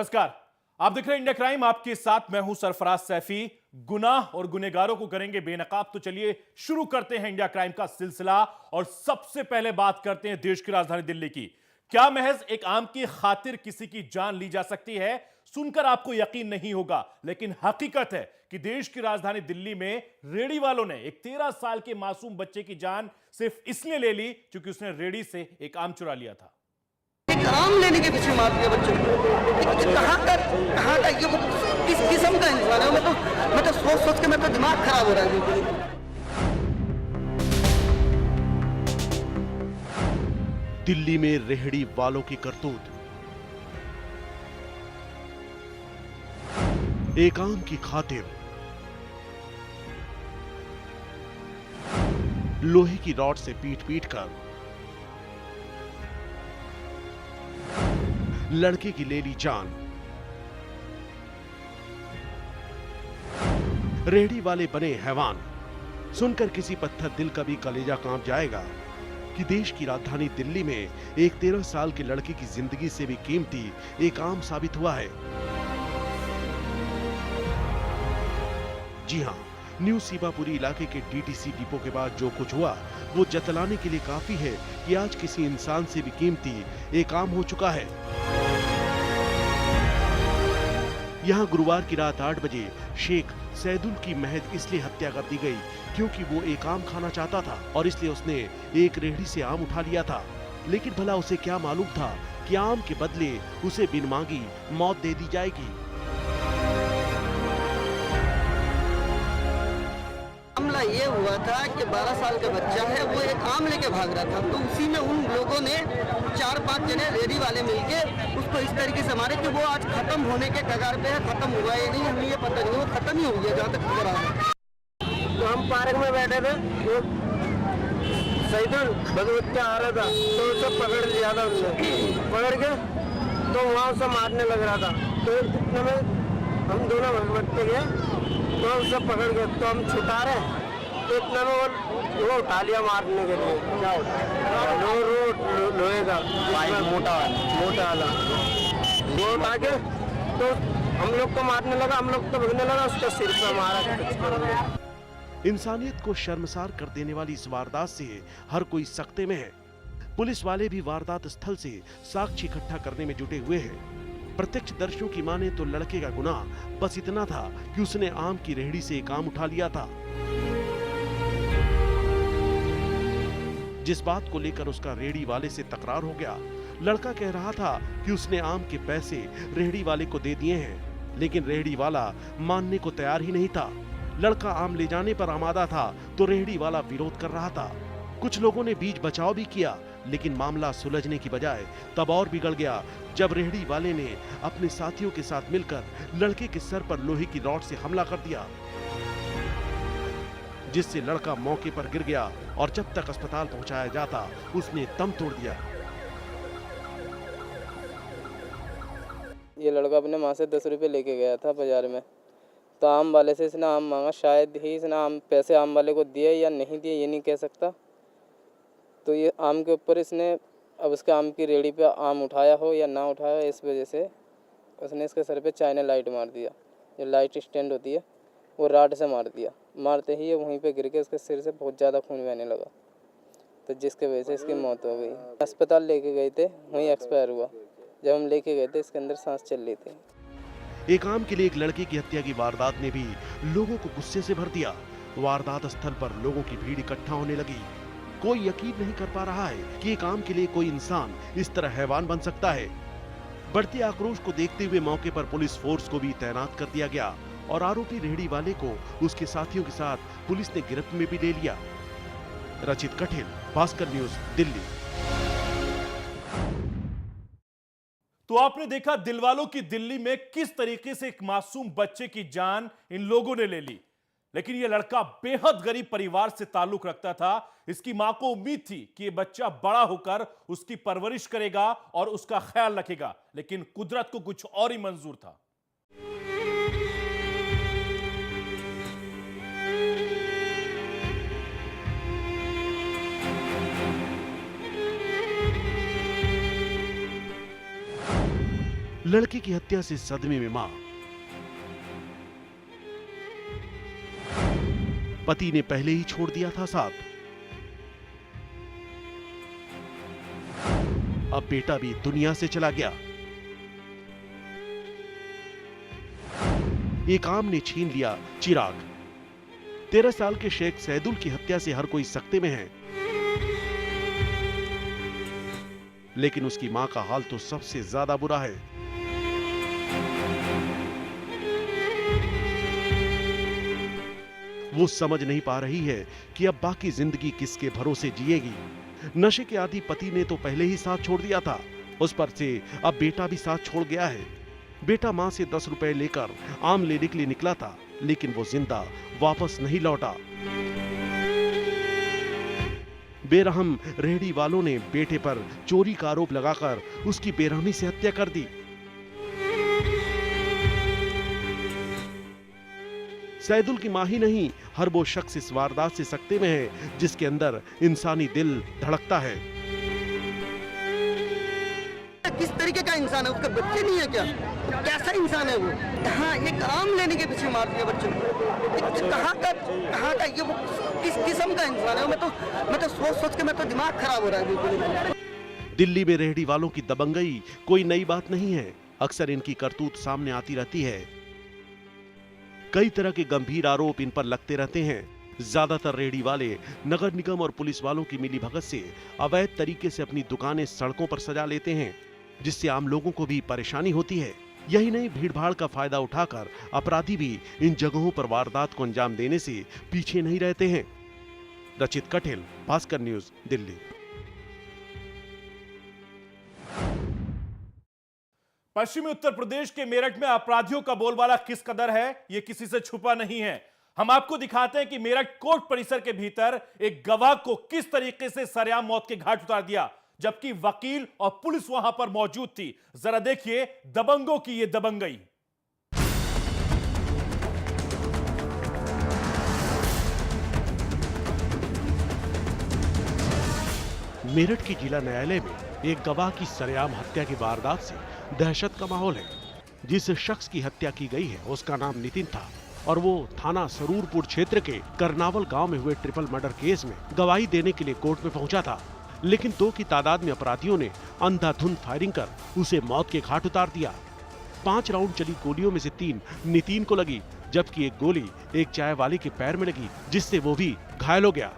नमस्कार। आप देख रहे हैं इंडिया क्राइम, आपके साथ मैं हूं सरफराज सैफी। गुनाह और गुनहगारों को करेंगे बेनकाब। तो चलिए शुरू करते हैं इंडिया क्राइम का सिलसिला और सबसे पहले बात करते हैं देश की राजधानी दिल्ली की। क्या महज एक आम की खातिर किसी की जान ली जा सकती है? सुनकर आपको यकीन नहीं होगा, लेकिन हकीकत है कि देश की राजधानी दिल्ली में रेडी वालों ने एक 13 साल के मासूम बच्चे की जान सिर्फ इसलिए ले ली क्योंकि उसने रेडी से एक आम चुरा लिया था। आम लेने के पीछे मार दिया बच्चों को। कहाँ का ये किस किस्म का इंसान है? मैं तो सोच के मैं तो दिमाग खराब हो रहा है। दिल्ली में रेहड़ी वालों की करतूत। एक आम की खातिर लोहे की रॉड से पीट कर लड़के की ले ली जान। रेहड़ी वाले बने हैवान। सुनकर किसी पत्थर दिल का भी कलेजा कांप जाएगा कि देश की राजधानी दिल्ली में एक 13 साल के लड़के की जिंदगी से भी कीमती एक आम साबित हुआ है। जी हां, न्यू सीबापुरी इलाके के डीटीसी डिपो के बाद जो कुछ हुआ वो जतलाने के लिए काफी है कि आज किसी इंसान से भी कीमती एक आम हो चुका है। यहां गुरुवार की रात 8 बजे शेख सैदुल की महज इसलिए हत्या कर दी गई क्योंकि वो एक आम खाना चाहता था और इसलिए उसने एक रेहड़ी से आम उठा लिया था। लेकिन भला उसे क्या मालूम था कि आम के बदले उसे बिन मांगी मौत दे दी जाएगी। मामला ये हुआ था कि 12 साल का बच्चा है, वो एक आम लेके भाग रहा था। तो उसी में उन लोगों ने 4-5 जने रेडी वाले मिलके उसको इस तरीके से मारे कि वो आज खत्म होने के कगार पे है। खत्म हुआ या नहीं हमें ये पता नहीं, वो खत्म ही हो गया जहाँ तक खबर आ रहा है। तो हम पार्क में बैठे थे, वो सैदुल बच्चा आ रहा था तो उसे पकड़ लिया था। उसने पकड़ के तो वहाँ उसे मारने लग रहा था। तो इतने में हम दोनों भगवत गए तो उसे पकड़ के तो हम छुटा रहे तो इतने में वो उठा लिया मारने के लिए। क्या लोहे का मोटा वाला वो उठा के तो हम लोग को मारने लगा। हम लोग तो भगने लगा, उसका सिर पे मारा। इंसानियत को शर्मसार कर देने वाली इस वारदात से हर कोई सख्ते में है। पुलिस वाले भी वारदात स्थल से साक्ष्य इकट्ठा करने में जुटे हुए हैं। प्रत्यक्षदर्शियों की माने तो लड़के का गुनाह बस इतना था कि उसने आम की रेहड़ी से एक आम उठा लिया था। जिस बात को लेकर उसका रेहड़ी वाले से तकरार हो गया। लड़का कह रहा था कि उसने आम के पैसे रेहड़ी वाले को दे दिए हैं, लेकिन रेहड़ी वाला मानने को तैयार ही नहीं था। लड़का आम ले जाने पर आमादा था तो रेहड़ी वाला विरोध कर रहा था। कुछ लोगों ने बीच बचाव भी किया, लेकिन मामला सुलझने की बजाय तब और बिगड़ गया जब रेहड़ी वाले ने अपने साथियों के साथ मिलकर लड़के के सर पर लोहे की रॉड से हमला कर दिया, जिससे लड़का मौके पर गिर गया और जब तक अस्पताल पहुंचाया जाता उसने दम तोड़ दिया। ये लड़का अपने माँ से 10 रुपये लेके गया था बाजार में, तो आम वाले से इसने आम मांगा। शायद ही इसने पैसे आम वाले को दिए या नहीं दिए ये नहीं कह सकता। तो ये आम के ऊपर इसने अब उसके आम की रेहड़ी पे आम उठाया हो या ना उठाया, इस वजह से उसने इसके सर पे चाइना लाइट मार दिया। जो लाइट स्टैंड होती है वो राड से मार दिया। मारते ही ये वहीं पे गिर के उसके सिर से बहुत ज़्यादा खून बहने लगा, तो जिसके वजह से इसकी मौत हो गई। अस्पताल लेके गए थे, वहीं एक्सपायर हुआ। जब हम लेके गए थे इसके अंदर सांस चल रही थी। एक आम के लिए एक लड़के की हत्या की वारदात ने भी लोगों को गुस्से से भर दिया। वारदात स्थल पर लोगों की भीड़ इकट्ठा होने लगी। कोई यकीन नहीं कर पा रहा है कि एक आम के लिए कोई इंसान इस तरह हैवान बन सकता है। बढ़ते आक्रोश को देखते हुए मौके पर पुलिस फोर्स को भी तैनात कर दिया गया और आरोपी रेहड़ी वाले को उसके साथियों के साथ पुलिस ने गिरफ्त में भी ले लिया। रचित कठिल, भास्कर न्यूज, दिल्ली। तो आपने देखा दिलवालों की दिल्ली में किस तरीके से एक मासूम बच्चे की जान इन लोगों ने ले ली। लेकिन यह लड़का बेहद गरीब परिवार से ताल्लुक रखता था। इसकी मां को उम्मीद थी कि यह बच्चा बड़ा होकर उसकी परवरिश करेगा और उसका ख्याल रखेगा, लेकिन कुदरत को कुछ और ही मंजूर था। लड़के की हत्या से सदमे में मां। पति ने पहले ही छोड़ दिया था साथ। अब बेटा भी दुनिया से चला गया। एक आम ने छीन लिया चिराग। 13 साल के शेख सैदुल की हत्या से हर कोई सख्ते में है, लेकिन उसकी मां का हाल तो सबसे ज्यादा बुरा है। वो समझ नहीं पा रही है कि अब बाकी जिंदगी किसके भरोसे जिएगी। नशे के आदी पति ने तो पहले ही साथ छोड़ दिया था, उस पर से अब बेटा भी साथ छोड़ गया है। बेटा मां से 10 रुपए लेकर आम लेने के लिए निकला था, लेकिन वो जिंदा वापस नहीं लौटा। बेरहम रेहड़ी वालों ने बेटे पर चोरी का आरोप लगाकर उसकी बेरहमी से हत्या कर दी। सैदुल की मां ही नहीं, हर वो शख्स इस वारदात से सकते में है जिसके अंदर इंसानी दिल धड़कता है। किस तरीके का इंसान है? उसके बच्चे नहीं है क्या? कैसा इंसान है वो? हाँ, एक आम लेने के पीछे मार दिया बच्चों को। कहाँ का ये वो किस किस्म का इंसान है? मैं तो सोच के मैं तो दिमाग खराब हो रहा है बिल्कुल। दिल्ली में रेहड़ी वालों की दबंगई कोई नई बात नहीं है। अक्सर इनकी करतूत सामने आती रहती है। कई तरह के गंभीर आरोप इन पर लगते रहते हैं। ज्यादातर रेहड़ी वाले नगर निगम और पुलिस वालों की मिलीभगत से अवैध तरीके से अपनी दुकानें सड़कों पर सजा लेते हैं, जिससे आम लोगों को भी परेशानी होती है। यही नहीं, भीड़भाड़ का फायदा उठाकर अपराधी भी इन जगहों पर वारदात को अंजाम देने से पीछे नहीं रहते हैं। रचित कठेल, भास्कर न्यूज, दिल्ली। पश्चिमी उत्तर प्रदेश के मेरठ में अपराधियों का बोलबाला किस कदर है, यह किसी से छुपा नहीं है। हम आपको दिखाते हैं कि मेरठ कोर्ट परिसर के भीतर एक गवाह को किस तरीके से सरेआम मौत के घाट उतार दिया, जबकि वकील और पुलिस वहां पर मौजूद थी। जरा देखिए दबंगों की यह दबंगई। मेरठ के जिला न्यायालय में एक गवाह की सरेआम हत्या की वारदात से दहशत का माहौल है। जिस शख्स की हत्या की गई है उसका नाम नितिन था और वो थाना सरूरपुर क्षेत्र के करनावल गांव में हुए ट्रिपल मर्डर केस में गवाही देने के लिए कोर्ट में पहुंचा था, लेकिन 2 की तादाद में अपराधियों ने अंधाधुंध फायरिंग कर उसे मौत के घाट उतार दिया। 5 राउंड चली गोलियों में से 3 नितिन को लगी, जबकि एक गोली एक चाय वाले के पैर में लगी, जिससे वो भी घायल हो गया।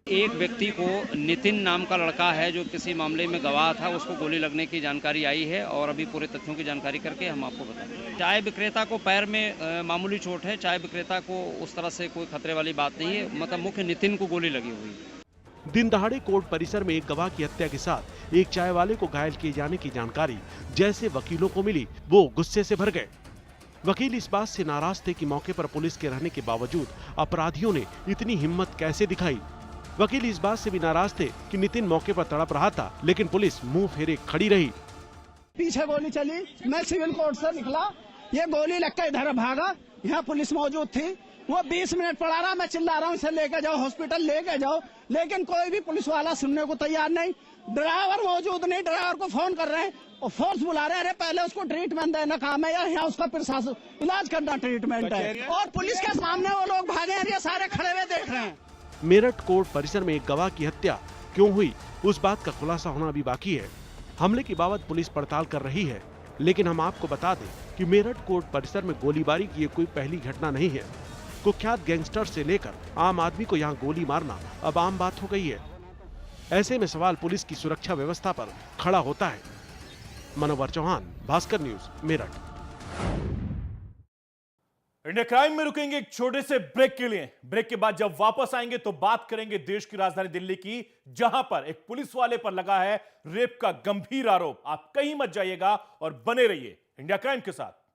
एक व्यक्ति को नितिन नाम का लड़का है जो किसी मामले में गवाह था, उसको गोली लगने की जानकारी आई है और अभी पूरे तथ्यों की जानकारी करके हम आपको बताएंगे। चाय विक्रेता को पैर में मामूली चोट है। चाय विक्रेता को उस तरह से कोई खतरे वाली बात नहीं है, मतलब मुख्य नितिन को गोली लगी हुई है। दिन दहाड़े कोर्ट परिसर में एक गवाह की हत्या के साथ एक चाय वाले को घायल किए जाने की जानकारी जैसे वकीलों को मिली, वो गुस्से से भर गए। वकील इस बात से नाराज थे कि मौके पर पुलिस के रहने के बावजूद अपराधियों ने इतनी हिम्मत कैसे दिखाई। वकील इस बात से भी नाराज थे कि नितिन मौके पर तड़प रहा था, लेकिन पुलिस मुंह फेरे खड़ी रही। पीछे गोली चली, मैं सिविल कोर्ट से निकला, ये गोली लगकर इधर भागा। यहाँ पुलिस मौजूद थी, वो 20 मिनट पड़ा रहा, मैं चिल्ला रहा हूँ इसे लेके जाओ हॉस्पिटल, लेके जाओ, लेकिन कोई भी पुलिस वाला सुनने को तैयार नहीं। ड्राइवर मौजूद नहीं, ड्राइवर को फोन कर रहे हैं और फोर्स बुला रहे हैं। अरे पहले उसको ट्रीटमेंट देना काम है या यहाँ उसका प्रशासन इलाज करना ट्रीटमेंट है। और पुलिस के सामने वो लोग भागे हैं, ये सारे खड़े हुए देख रहे हैं। मेरठ कोर्ट परिसर में एक गवाह की हत्या क्यों हुई, उस बात का खुलासा होना अभी बाकी है। हमले की बाबत पुलिस पड़ताल कर रही है, लेकिन हम आपको बता दें कि मेरठ कोर्ट परिसर में गोलीबारी की ये कोई पहली घटना नहीं है। कुख्यात गैंगस्टर से लेकर आम आदमी को यहाँ गोली मारना अब आम बात हो गई है। ऐसे में सवाल पुलिस की सुरक्षा व्यवस्था पर खड़ा होता है। Manowar Chauhan, Bhaskar news, Meerut. India crime में रुकेंगे एक छोटे से ब्रेक के लिए। ब्रेक के बाद जब वापस आएंगे तो बात करेंगे देश की राजधानी दिल्ली की, जहां पर एक पुलिस वाले पर लगा है रेप का गंभीर आरोप। आप कहीं मत जाइएगा और बने रहिए इंडिया क्राइम के साथ।